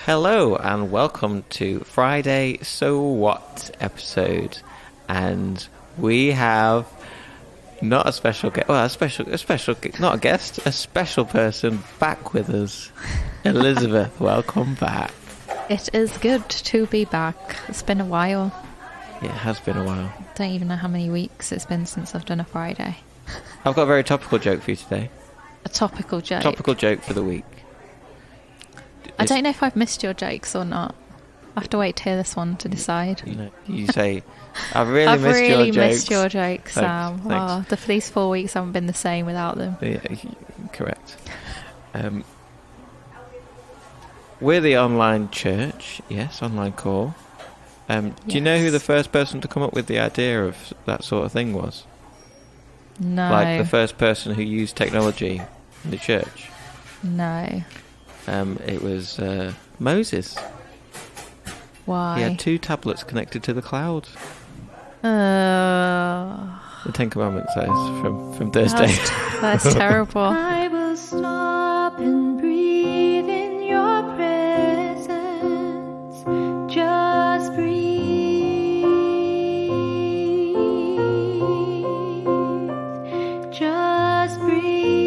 Hello and welcome to Friday So What episode, and we have not a special guest, well, not a guest, a special person back with us. Elizabeth, welcome back. It is good to be back. It's been a while. Yeah, it has been a while. Don't even know how many weeks it's been since I've done a Friday. I've got a very topical joke for you today. A topical joke? Topical joke for the week. I don't know if I've missed your jokes or not. I have to wait to hear this one to decide. You say, I've really missed your jokes. Sam. Thanks. Oh, these 4 weeks haven't been the same without them. Yeah, correct. We're the online church. Yes, online call. Do you know who the first person to come up with the idea of that sort of thing was? No. Like the first person who used technology in the church? No. It was Moses. Why? He had 2 tablets connected to the cloud. The 10 Commandments, that is, from Thursday. That's terrible. I will stop and breathe in your presence. Just breathe. Just breathe.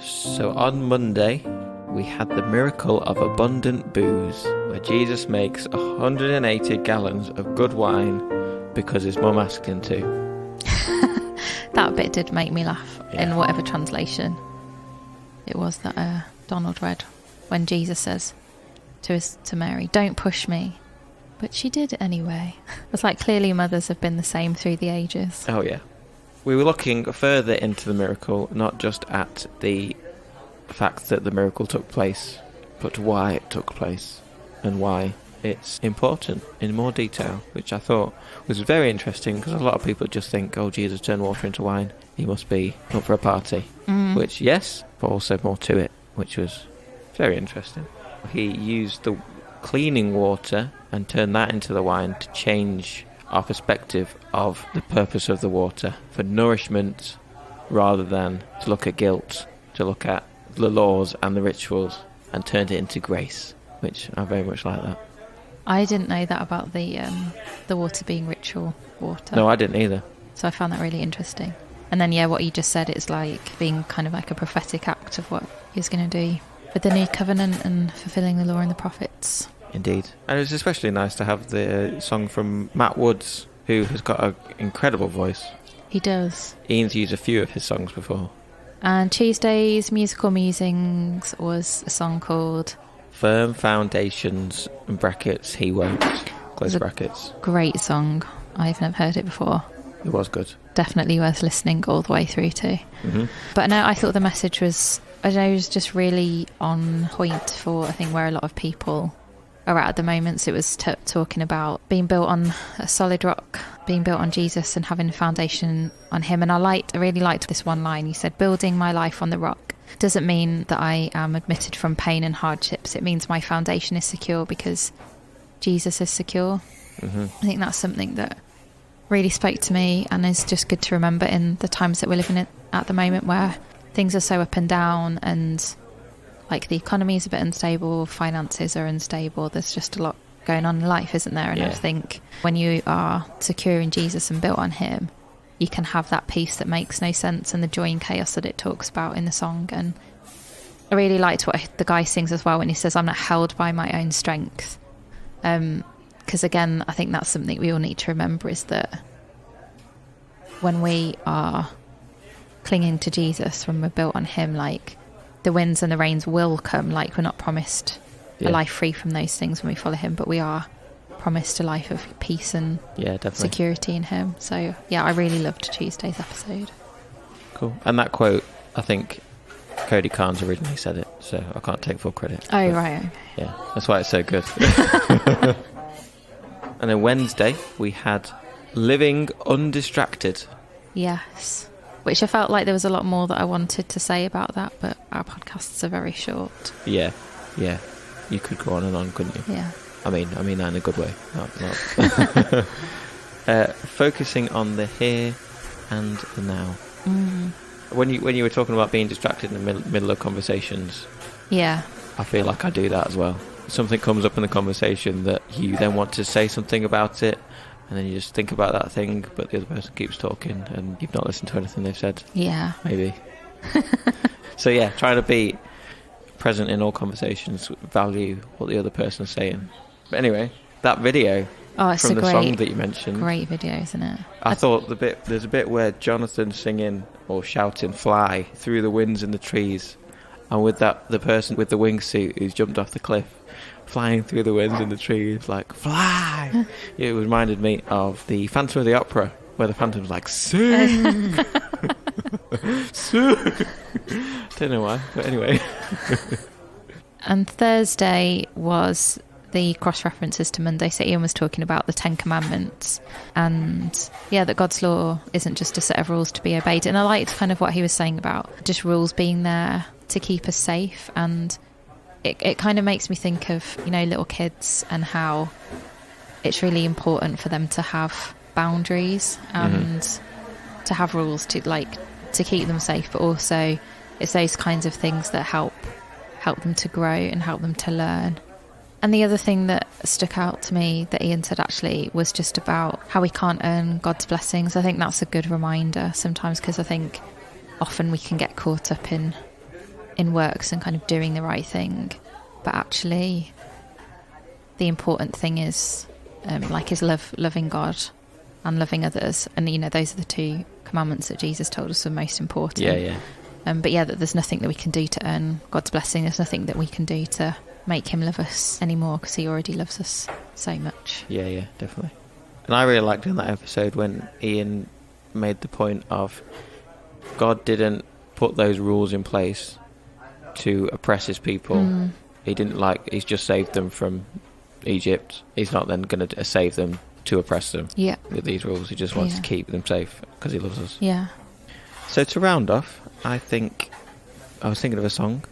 So on Monday, we had the miracle of abundant booze, where Jesus makes 180 gallons of good wine because his mum asked him to. That bit did make me laugh, Yeah. in whatever translation it was that Donald read, when Jesus says to Mary, "Don't push me." But she did anyway. It's like, clearly mothers have been the same through the ages. Oh yeah. We were looking further into the miracle, not just at the fact that the miracle took place, but why it took place and why it's important in more detail, which I thought was very interesting, because a lot of people just think, oh, Jesus turned water into wine, he must be up for a party. Which, yes, but also more to it, which was very interesting. He used the cleaning water and turned that into the wine to change our perspective of the purpose of the water, for nourishment rather than to look at guilt, to look at the laws and the rituals, and turned it into grace, which I very much like that. I didn't know that about the water being ritual water. No, I didn't either. So I found that really interesting. And then, yeah, what you just said, it's like being kind of like a prophetic act of what he's going to do with the new covenant and fulfilling the law and the prophets. Indeed. And it was especially nice to have the song from Matt Woods, who has got an incredible voice. He does. Ian's used a few of his songs before. And Tuesday's musical musings was a song called Firm Foundations, in brackets, He Won't, close brackets. Great song. I've never heard it before. It was good. Definitely worth listening all the way through to. Mm-hmm. But no, I thought the message was, I don't know, it was just really on point for, I think, where a lot of people are at the moment. So it was talking about being built on a solid rock, being built on Jesus and having a foundation on him. And I really liked this one line. He said, "Building my life on the rock doesn't mean that I am admitted from pain and hardships. It means my foundation is secure because Jesus is secure." Mm-hmm. I think that's something that really spoke to me, and is just good to remember in the times that we're living in at the moment, where things are so up and down, and like the economy is a bit unstable, finances are unstable, there's just a lot going on in life, isn't there? And Yeah. I think when you are secure in Jesus and built on him, you can have that peace that makes no sense, and the joy and chaos that it talks about in the song. And I really liked what the guy sings as well when he says, "I'm not held by my own strength." Because again, I think that's something we all need to remember, is that when we are clinging to Jesus, when we're built on him, like, the winds and the rains will come. Like, we're not promised a life free from those things when we follow him, but we are promised a life of peace and security in him. So yeah, I really loved Tuesday's episode. Cool. And that quote, I think Cody Carnes originally said it, so I can't take full credit. Oh, right. Okay. Yeah, that's why it's so good. And then Wednesday, we had Living Undistracted. Yes. Which I felt like there was a lot more that I wanted to say about that, but our podcasts are very short. Yeah. You could go on and on, couldn't you? Yeah. I mean that in a good way. Not. Focusing on the here and the now. when you were talking about being distracted in the middle of conversations, Yeah. I feel like I do that as well. Something comes up in the conversation that you then want to say something about it, and then you just think about that thing, but the other person keeps talking, and you've not listened to anything they've said. Yeah. Maybe. So yeah, trying to be present in all conversations, value what the other person's saying. But anyway, that video It's from a the great, song that you mentioned, great video, isn't it? I thought there's a bit where Jonathan's singing or shouting "fly" through the winds in the trees, and with that, the person with the wingsuit who's jumped off the cliff, flying through the winds in the trees, like "fly." It reminded me of the Phantom of the Opera, where the Phantom's like "sing." Don't know why, but anyway. And Thursday was the cross references to Monday. So Ian was talking about the 10 Commandments, and that God's law isn't just a set of rules to be obeyed. And I liked kind of what he was saying about just rules being there to keep us safe. And it kind of makes me think of, little kids and how it's really important for them to have boundaries and to have rules to keep them safe, but also it's those kinds of things that help them to grow and help them to learn. And the other thing that stuck out to me that Ian said actually was just about how we can't earn God's blessings. I think that's a good reminder sometimes, because I think often we can get caught up in works and kind of doing the right thing, but actually the important thing is loving God and loving others, and those are the 2 commandments that Jesus told us are most important. But that there's nothing that we can do to earn God's blessing. There's nothing that we can do to make him love us anymore, because he already loves us so much. Yeah, definitely. And I really liked in that episode when Ian made the point of God didn't put those rules in place to oppress his people. He didn't he's just saved them from Egypt. He's not then going to save them to oppress them with these rules. He just wants to keep them safe because he loves us. Yeah. So to round off, I think I was thinking of a song,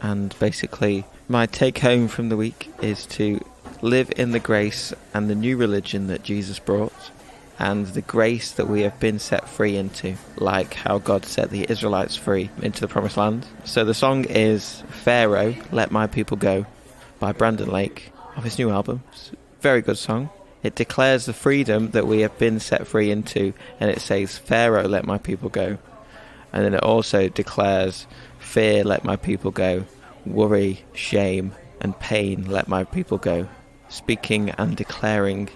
and basically my take home from the week is to live in the grace and the new religion that Jesus brought, and the grace that we have been set free into, like how God set the Israelites free into the Promised Land. So the song is Pharaoh, Let My People Go by Brandon Lake of his new album. It's a very good song. It declares the freedom that we have been set free into, and it says, Pharaoh, let my people go. And then it also declares, fear, let my people go. Worry, shame, and pain, let my people go. Speaking and declaring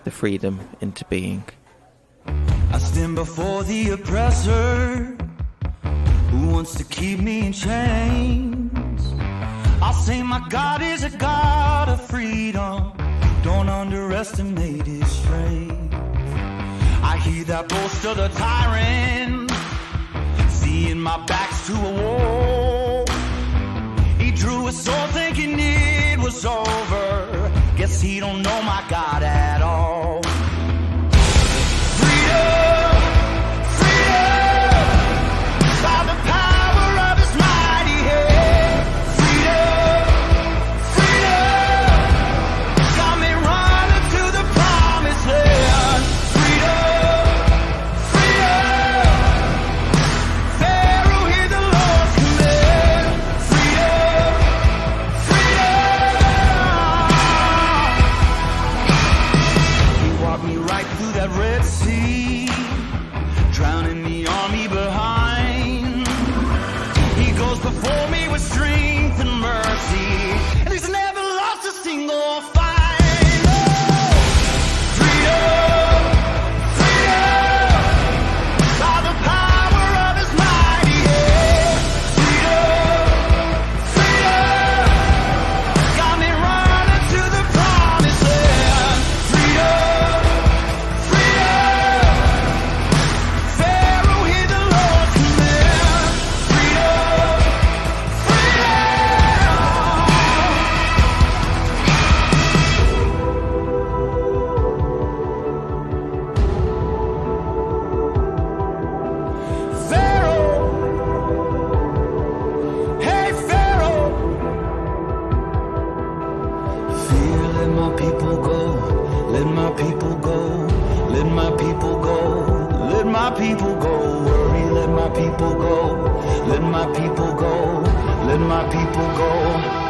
the freedom into being. I stand before the oppressor who wants to keep me in chains. I'll say my God is a God of freedom. Don't underestimate his strength. I hear that boast of the tyrant, seeing my back's to a wall. He drew his sword thinking it was over. Guess he don't know my God at all. Freedom, freedom, by the power of his mighty hand. Freedom, freedom, got me running to the promised land. Freedom, freedom, Pharaoh, hear the Lord's command. Freedom, freedom. He walked me right through that Red Sea, drowning the army behind. He goes before me with strength and mercy, and he's never lost a single fight. Freedom, freedom, by the power of his mighty hand. Freedom, freedom, got me running to the promised land. Freedom, freedom, Pharaoh, hear the Lord's command. Freedom, Pharaoh, hey Pharaoh, fear, let my people go, let my people go, let my people go, let my people go. Worry, let my people go, let my people go, let my people go.